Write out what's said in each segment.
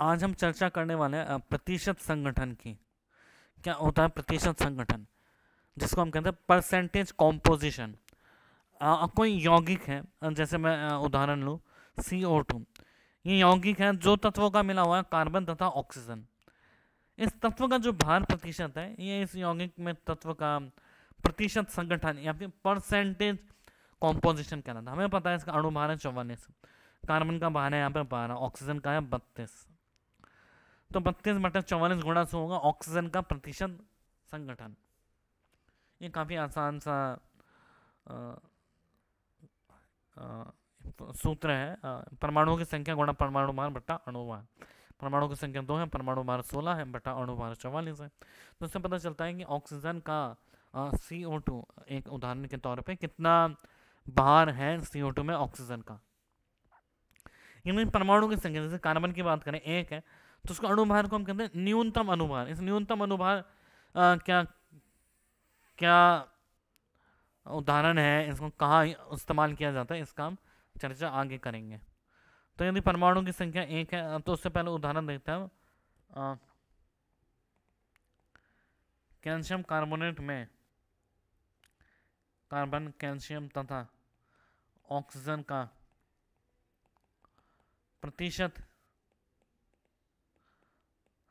आज हम चर्चा करने वाले हैं प्रतिशत संगठन की। क्या होता है प्रतिशत संगठन, जिसको हम कहते हैं परसेंटेज कॉम्पोजिशन। कोई यौगिक है, जैसे मैं उदाहरण लूँ CO2। ये यौगिक है जो तत्वों का मिला हुआ है कार्बन तथा ऑक्सीजन। इस तत्व का जो भार प्रतिशत है, ये इस यौगिक में तत्व का प्रतिशत संगठन या फिर परसेंटेज कॉम्पोजिशन कहलाता है। हमें पता है इसका अणु भार है 44, कार्बन का भार है यहाँ पे 12, ऑक्सीजन का है 32। तो 32/44 गुणा 100 होगा ऑक्सीजन का प्रतिशत संगठन। ये काफ़ी आसान सा अ, सूत्र है। परमाणुओं की संख्या गुणा परमाणु भार बटा अणु भार। परमाणु की संख्या 2 है, परमाणु भार 16 है बटा अणु भार 44 है। तो इससे पता चलता है कि ऑक्सीजन का CO2 एक उदाहरण के तौर पे कितना भार है CO2 में ऑक्सीजन का। यानी परमाणु की संख्या, जैसे कार्बन की बात करें 1 है, तो उसका अणुभार को हम कहते हैं न्यूनतम अनुभार। इस न्यूनतम अनुभार क्या क्या उदाहरण है, इसको कहाँ इस्तेमाल किया जाता है, इसका हम चर्चा आगे करेंगे। तो यदि परमाणु की संख्या 1 है तो उससे पहले उदाहरण देखते हैं। कैल्शियम कार्बोनेट में कार्बन, कैल्शियम तथा ऑक्सीजन का प्रतिशत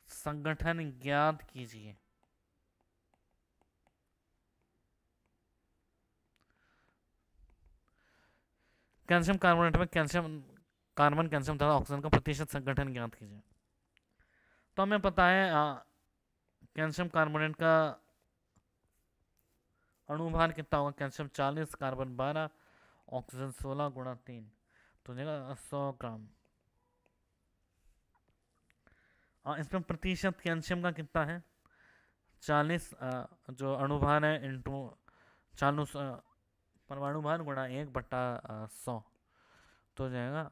संगठन ज्ञात कीजिए। कैल्शियम कार्बोनेट में कैल्शियम, कार्बन, कैल्शियम तथा ऑक्सीजन का प्रतिशत संगठन ज्ञात कीजिए। तो हमें पता है कैल्शियम कार्बोनेट का अणुभार कितना होगा, कैल्शियम 40, कार्बन 12, ऑक्सीजन 16 गुणा 3, तो जाएगा 100 ग्राम। इसमें प्रतिशत कैल्शियम का कितना है 40, जो अणुभार है इंटू 40 परमाणु भार गुणा 1/100, तो हो जाएगा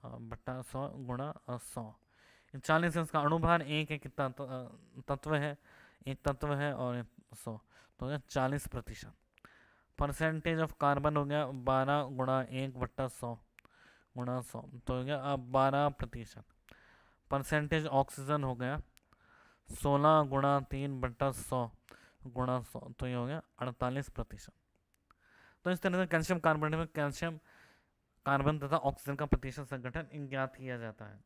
बट्टा 100 गुणा 100। 40 है उसका अणुभार, 1 है कितना तत्व है, एक तत्व है, और 100, तो हो गया 40%। परसेंटेज ऑफ कार्बन हो गया 12 गुणा 1/100 गुणा 100, तो हो गया अब 12%। परसेंटेज ऑक्सीजन हो गया 16 गुणा 3/100 गुणा 100, तो ये हो गया 48%। तो इस तरह से कैल्शियम कार्बोनेट में कैल्शियम, कार्बन तथा ऑक्सीजन का प्रतिशत संगठन ज्ञात किया जाता है।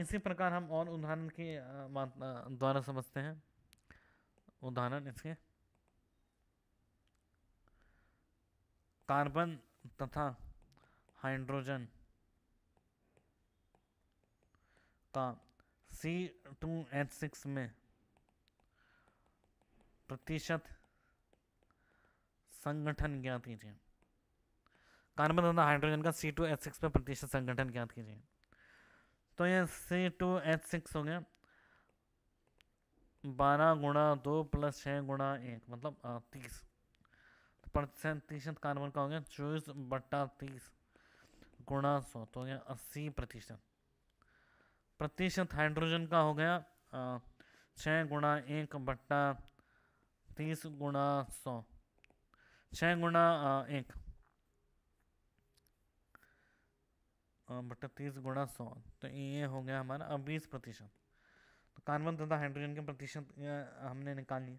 इसी प्रकार हम और उदाहरण के द्वारा समझते हैं। उदाहरण इसके कार्बन तथा हाइड्रोजन का C2H6 में प्रतिशत संगठन ज्ञात कीजिए। कार्बन तथा हाइड्रोजन का C2H6 में प्रतिशत संगठन ज्ञात कीजिए। तो ये C2H6 हो गया 12 गुणा 2 प्लस 6 गुणा 1, मतलब 30। प्रतिशत कार्बन का हो गया 24/30 गुणा 100, तो हो गया 80%। प्रतिशत हाइड्रोजन का हो गया 6 गुणा 1/30 गुणा 100, 6 गुणा 1 बटा 30 गुणा 100, तो ये हो गया हमारा 20%। तो कार्बन तथा हाइड्रोजन के प्रतिशत हमने निकाल लिए।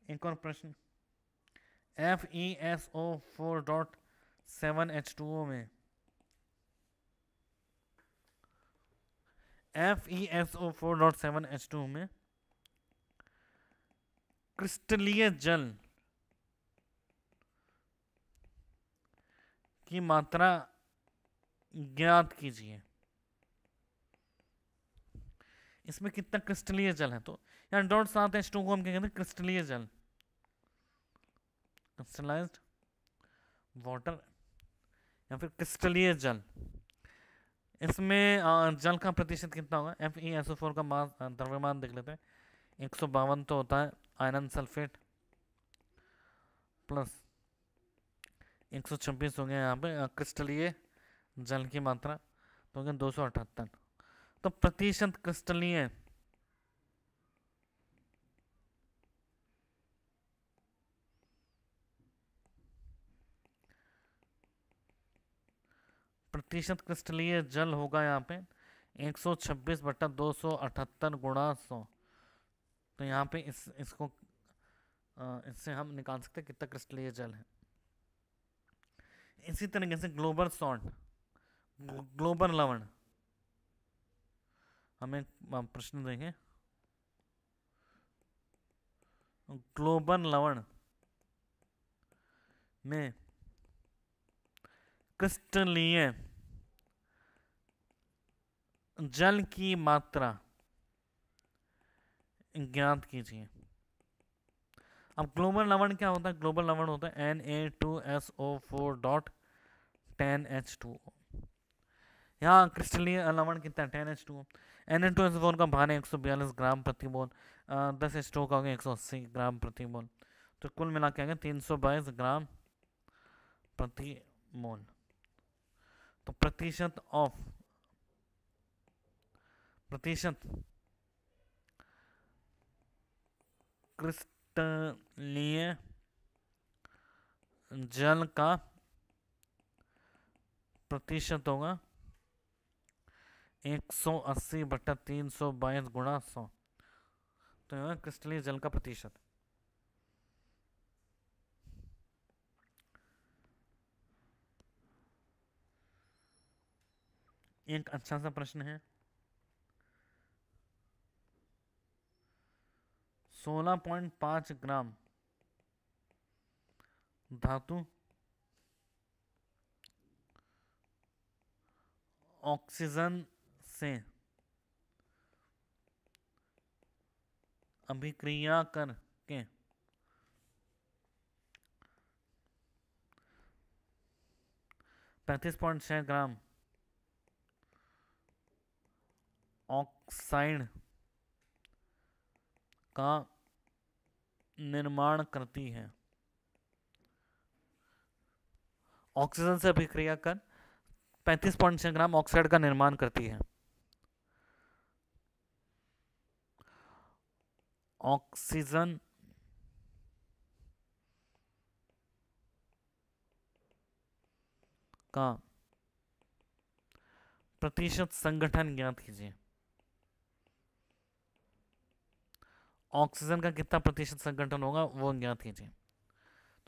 एक और प्रश्न, FeSO4.7H2O में FeSO4.7H2O में क्रिस्टलीय जल की मात्रा ज्ञात कीजिए। इसमें कितना क्रिस्टलीय जल है, तो यहाँ .7H2 को हम क्या कहते हैं क्रिस्टलीय जल, क्रिस्टलाइज्ड वाटर या फिर क्रिस्टलीय जल। इसमें जल का प्रतिशत कितना होगा, FeSO4 का मास द्रव्यमान देख लेते हैं, 152 तो होता है आयरन सल्फेट, प्लस 126 हो गया यहाँ पे क्रिस्टलीय जल की मात्रा, तो हो गया 278। तो प्रतिशत क्रिस्टलीय प्रतिशत क्रिस्टलीय जल होगा यहाँ पे 126/278 गुणा 100। तो यहाँ पे इसको इससे हम निकाल सकते हैं कितना क्रिस्टलीय जल है। इसी तरीके से ग्लोबल सॉल्ट, ग्लोबल लवण, हमें प्रश्न देंगे ग्लोबल लवण में क्रिस्टलीय जल की मात्रा ज्ञात कीजिए। अब ग्लोबल लवण क्या होता है? ग्लोबल लवण होता है Na2SO4.10H2O। यहाँ क्रिस्टलीय लवण कितना है? 10H2O। Na2SO4 का भार है 142 ग्राम प्रति मोल, 10H2O का होगा 180 ग्राम प्रति मोल। तो कुल मिला के आएगा 322 ग्राम प्रति मोल। तो प्रतिशत क्रिस्टलीय जल का प्रतिशत होगा 180/322 गुणा 100। तो यह क्रिस्टलीय जल का प्रतिशत। एक अच्छा सा प्रश्न है, 16.5 ग्राम धातु ऑक्सीजन से अभिक्रिया करके 35.6 ग्राम ऑक्साइड का निर्माण करती है। ऑक्सीजन से अभिक्रिया कर 35.6 ग्राम ऑक्साइड का निर्माण करती है। ऑक्सीजन का प्रतिशत संगठन ज्ञात कीजिए। ऑक्सीजन का कितना प्रतिशत संगठन होगा वो ज्ञात कीजिए।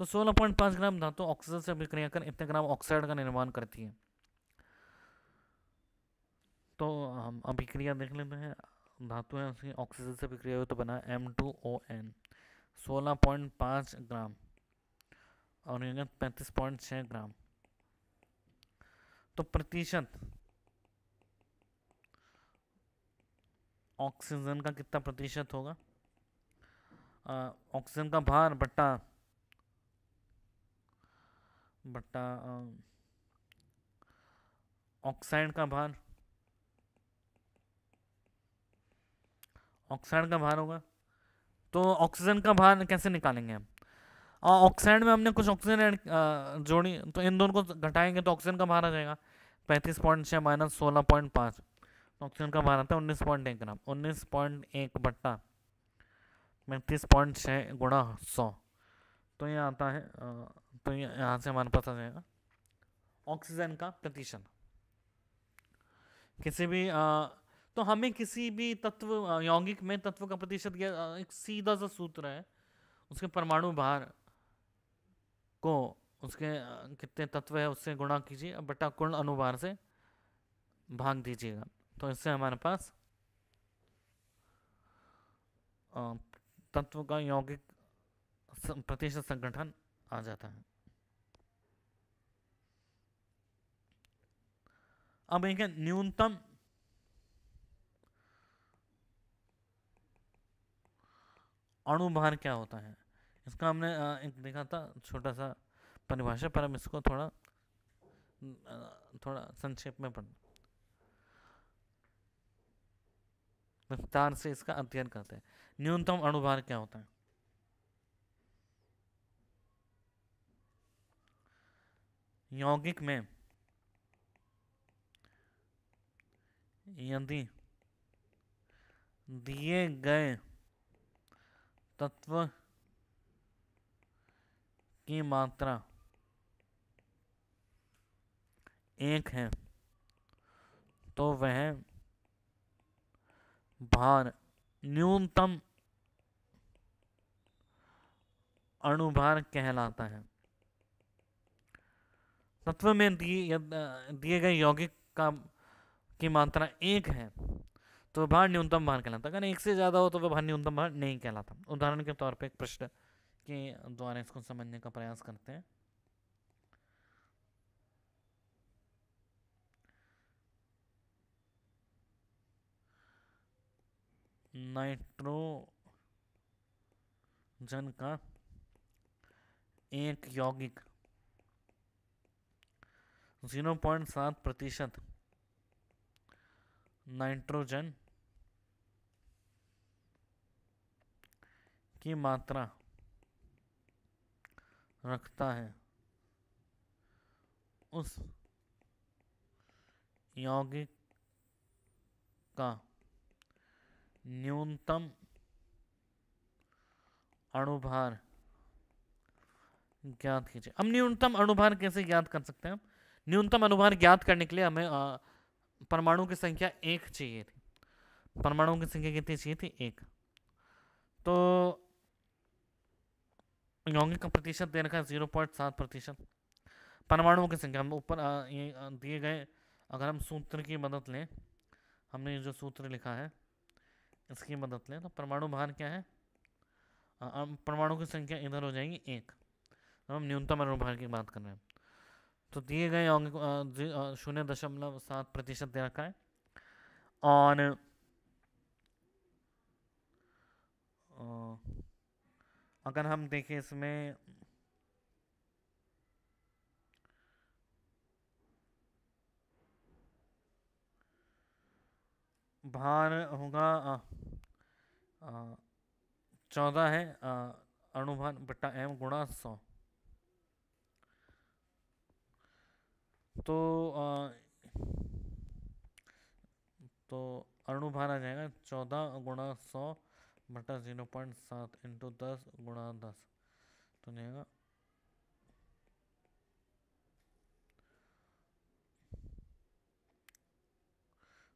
तो 16.5 ग्राम धातु ऑक्सीजन से अभिक्रिया कर इतने ग्राम ऑक्साइड का निर्माण करती है। तो हम अभिक्रिया देख लेते हैं। धातु है उसकी ऑक्सीजन से अभिक्रिया हुई तो बना M2ON 16.5 ग्राम और 35.6 ग्राम। तो प्रतिशत ऑक्सीजन का कितना प्रतिशत होगा? ऑक्सीजन का भार बट्टा ऑक्साइड का भार, ऑक्साइड का भार होगा। तो ऑक्सीजन का भार कैसे निकालेंगे हम? ऑक्साइड में हमने कुछ ऑक्सीजन जोड़ी, तो इन दोनों को घटाएंगे तो ऑक्सीजन का भार आ जाएगा 35.6 माइनस 16.5। ऑक्सीजन का भार आता है 19.1 ग्राम। 19.1 बट्टा 35.6 गुणा 100। तो ये आता है तो यहाँ से हमारे पास आ जाएगा ऑक्सीजन का प्रतिशत। किसी भी तो हमें किसी भी तत्व यौगिक में तत्व का प्रतिशत एक सीधा सा सूत्र है, उसके परमाणु भार को उसके कितने तत्व है उससे गुणा कीजिए बटा कुल अनुभार से भाग दीजिएगा। तो इससे हमारे पास तत्व का यौगिक प्रतिशत संगठन आ जाता है। अब एक न्यूनतम अणुभार क्या होता है, इसका हमने एक देखा था छोटा सा परिभाषा, पर हम इसको थोड़ा संक्षेप में पढ़ विस्तार से इसका अध्ययन करते हैं। न्यूनतम अणुभार क्या होता है? यौगिक में यदि दिए गए तत्व की मात्रा एक है तो वह भार न्यूनतम अणुभार कहलाता है। तत्व में दिए गए यौगिक का की मात्रा एक है तो भार न्यूनतम भार कहलाता है। अगर एक से ज्यादा हो तो वह भार न्यूनतम भार नहीं कहलाता। उदाहरण के तौर पे एक प्रश्न के द्वारा इसको समझने का प्रयास करते हैं। नाइट्रोजन का एक यौगिक 0.7% नाइट्रोजन की मात्रा रखता है। उस यौगिक का न्यूनतम अणुभार ज्ञात कीजिए। अब न्यूनतम अणुभार कैसे ज्ञात कर सकते हैं? न्यूनतम अणुभार ज्ञात करने के लिए हमें परमाणु की संख्या एक चाहिए थी। परमाणु की संख्या कितनी चाहिए थी? एक। तो यौगिक का प्रतिशत दे रखा है 0.7%। परमाणुओं की संख्या हम ऊपर ये दिए गए, अगर हम सूत्र की मदद लें, हमने जो सूत्र लिखा है इसकी मदद लें तो परमाणु भार क्या है? परमाणु की संख्या इधर हो जाएगी एक। हम न्यूनतम अणुभार की बात कर रहे हैं। तो दिए गए यौगिक 0.7% दे रखा है। और अगर हम देखें इसमें भार होगा 14 है अणुभार बटा m गुणा 100। तो अणुभार आ जाएगा 14 गुणा 100 बटा 0.7 इंटू 10 गुणा 10 तो जाएगा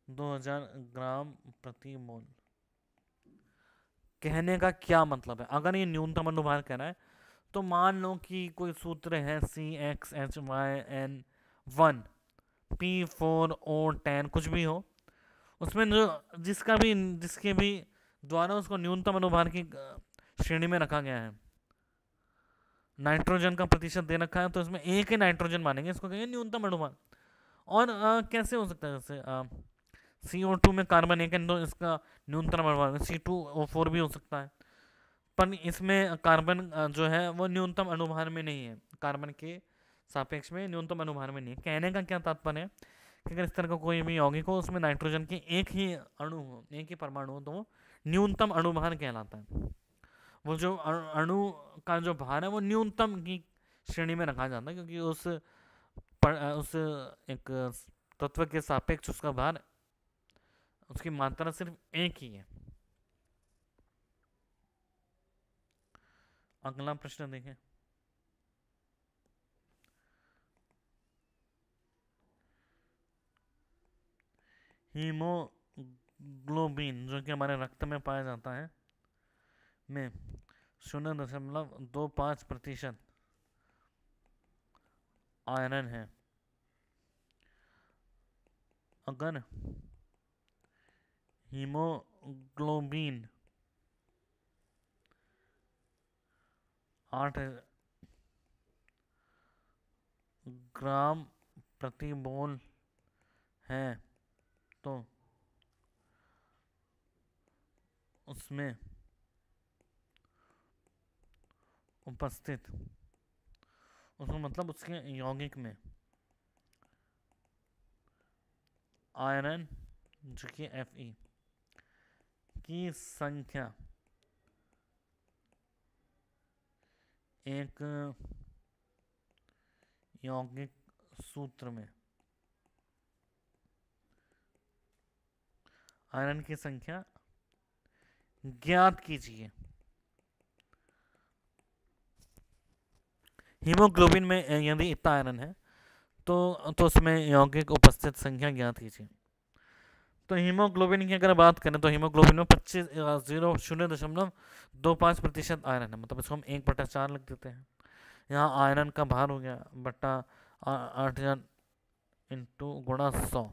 2000 ग्राम प्रति मोल। कहने का क्या मतलब है? अगर ये न्यूनतम अणुभार कह रहा है तो मान लो कि कोई सूत्र है CXHYN1 P4O10 कुछ भी हो, उसमें जो जिसके भी द्वारा उसको न्यूनतम अणुभार की श्रेणी में रखा गया है। नाइट्रोजन का प्रतिशत दे रखा है तो इसमें एक ही नाइट्रोजन मानेंगे, इसको कहेंगे न्यूनतम अणुभार। और कैसे हो सकता है? जैसे CO2 में कार्बन एक है तो इसका न्यूनतम अणुभार C2O4 भी हो सकता है, पर इसमें कार्बन जो है वो न्यूनतम अणुभार में नहीं है, कार्बन के सापेक्ष में न्यूनतम अणुभार में नहीं है। कहने का क्या तात्पर्य है कि अगर इस तरह का कोई भी यौगिक हो उसमें नाइट्रोजन के एक ही अणु हो, एक ही परमाणु हो, तो वो न्यूनतम अणुभार कहलाता है। वो जो अणु का जो भार है वो न्यूनतम की श्रेणी में रखा जाता है, क्योंकि उस एक तत्व के सापेक्ष उसका भार, उसकी मात्रा सिर्फ एक ही है। अगला प्रश्न देखें। हीमोग्लोबिन जो कि हमारे रक्त में पाया जाता है में 0.25% आयरन है। अगर हीमोग्लोबिन 8 ग्राम प्रति मोल है तो उसमें उपस्थित, उसमें मतलब उसके यौगिक में आयरन जो कि Fe की संख्या एक यौगिक सूत्र में आयरन की संख्या ज्ञात कीजिए। हीमोग्लोबिन में यदि इतना आयरन है तो उसमें यौगिक उपस्थित संख्या ज्ञात कीजिए। तो हीमोग्लोबिन की अगर बात करें तो हीमोग्लोबिन में 0.25% आयरन है, मतलब इसको हम 1/4 लिख देते हैं। यहाँ आयरन का भार हो गया बट्टा 8000 इंटू गुणा 100।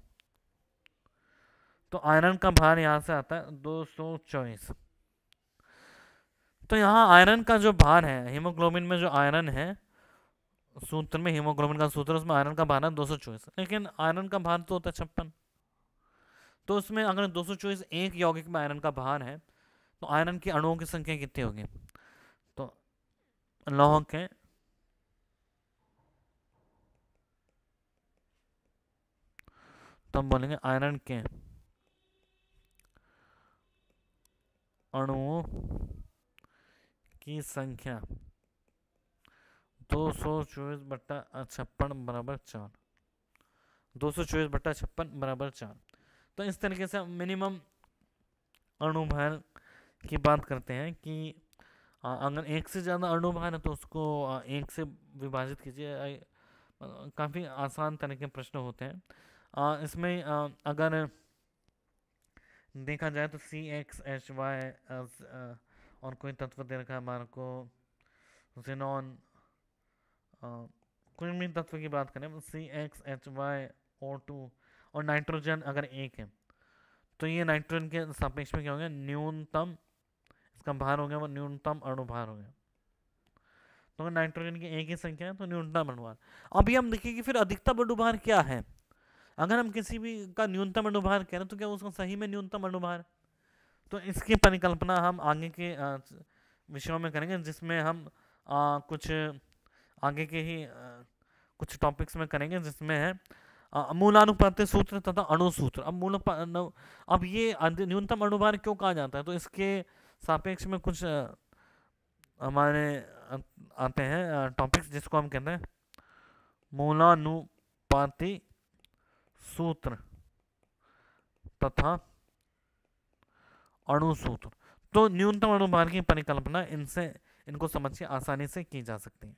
तो आयरन का भार यहाँ से आता है 224। तो यहाँ आयरन का जो भार है, हीमोग्लोबिन में जो आयरन है, सूत्र में हीमोग्लोबिन का सूत्र, उसमें आयरन का भार है 224, लेकिन आयरन का भार तो होता है 56। तो उसमें अगर 224 एक यौगिक में आयरन का भार है तो आयरन के अणुओं की संख्या कितनी होगी? तो लौह के तो हम बोलेंगे आयरन के अणुओं की संख्या 224/56 बराबर 4। 224/56 बराबर 4। तो इस तरीके से मिनिमम अणुभार की बात करते हैं कि अगर एक से ज़्यादा अणुभार है तो उसको एक से विभाजित कीजिए। काफ़ी आसान तरह के प्रश्न होते हैं। इसमें अगर देखा जाए तो CXHY और कोई तत्व दे रखा है हमारे को, जेनॉन, कोई भी तत्व की बात करें, CXHYO2 और नाइट्रोजन अगर एक है तो ये नाइट्रोजन के सापेक्ष में क्या हो गया? न्यूनतम इसका भार हो गया, वो न्यूनतम अणुभार हो गया। तो अगर नाइट्रोजन की एक ही संख्या है तो न्यूनतम अणुभार। अभी हम देखिए कि फिर अधिकतम अणुभार क्या है। अगर हम किसी भी का न्यूनतम अणुभार कह रहे हैं तो क्या उसका सही में न्यूनतम अणुभार? तो इसकी परिकल्पना हम आगे के विषयों में करेंगे, जिसमें हम कुछ आगे के ही कुछ टॉपिक्स में करेंगे, जिसमें है मूलानुपाती सूत्र तथा अणु सूत्र। अब ये न्यूनतम अणुभार क्यों कहा जाता है, तो इसके सापेक्ष में कुछ हमारे आते हैं टॉपिक्स, जिसको हम कहते हैं मूलानुपाती सूत्र तथा अणु सूत्र। तो न्यूनतम अणुभार की परिकल्पना इनको समझ के आसानी से की जा सकती है।